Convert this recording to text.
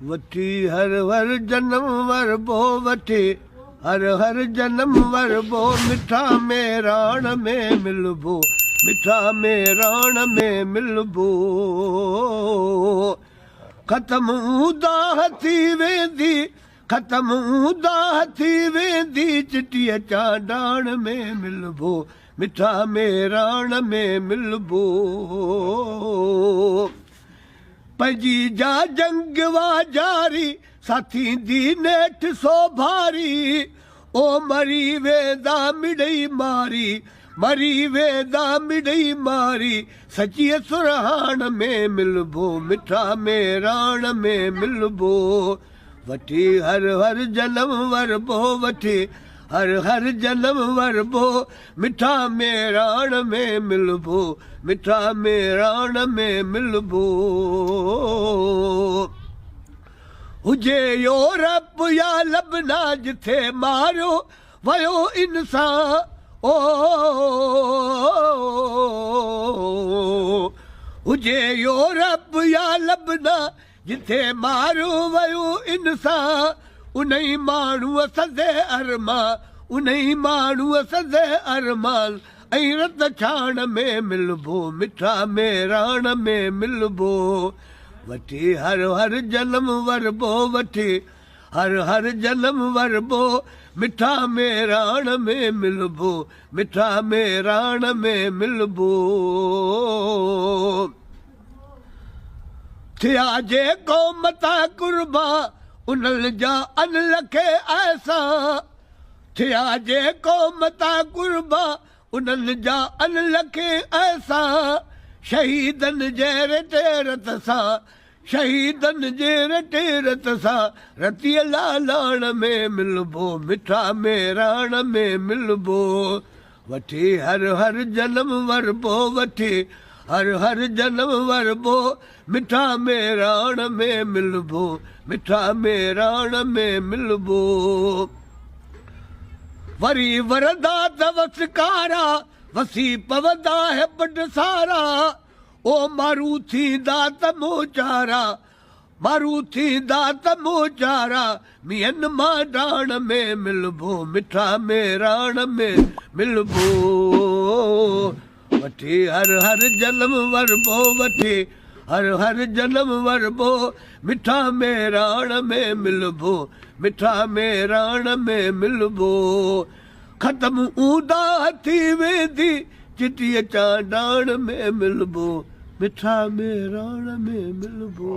वठी हर हर जन्म वरबो वठी हर हर जन्म वरबो मिठा में राण में मिलबो मिठा में राण में मिलबो ख़त्म दाह थी वेंदी ख़त्म दाह थी वेंदी चिटीअ चांडाण में मिलबो मिठा में राण में मिलबो पंहिंजी जा जंग वा जारी साथी दी नेठ सो भारी ओ मरी वेंदा मिड़ई मारी मरी वेंदा मिड़ई मारी सचीअ सुरहाण में मिलबो मिठा में राण में मिलबो वठी हर हर जनम वरबो वठी हर हर जन्म वरबो मिठा में राण में मिलबो मिठा में राण में मिलबो हुजे यूरोप या लबना जिथे मारियो वयो इंसान ओ हुजे यूरोप या लबना जिथे मारियो वयो इंसान उन्हीं माण्हूअ सदे अरमान उन्हीं माण्हूअ सदे अरमान ऐं रत छाण में मिलबो मिठा में राण में मिलबो वठी हर हर जन्म वरबो वठी हर हर जन्म वरबो मिठा में राण में मिलबो मिठा में राण में मिलबो थिया जे क़ौम तां कुर्बा उन्हनि जा अन लखे ऐसा थिया जे क़ौम तां कुर्बा उन्हनि जा अन लखे ऐसा शहीदनि जे रेटेरत सां शहीदनि जे रेटेरत सां रतीअ लालाण में मिलबो मिठा में राण में मिलबो वठी हर हर जन्म वरबो वठी हर हर जन्म वरबो मिठा में राण में मिलबो मिठा में राण में मिलबो वरी वरदा तवसकारा वसी पवदा है बड सारा ओ मारू थींदा त मोचारा मारू थींदा त मोचारा मियन मां डाण में मिलबो मिठा में राण में मिलबो वठी हर हर जन्म वरबो वठी हर हर जन्म वरबो मिठा में राण में मिलबो मिठा में राण में मिलबो ख़त्म ऊंदा थी वेंदी चिटीअ चांडाण में मिलबो मिठा में राण में मिलबो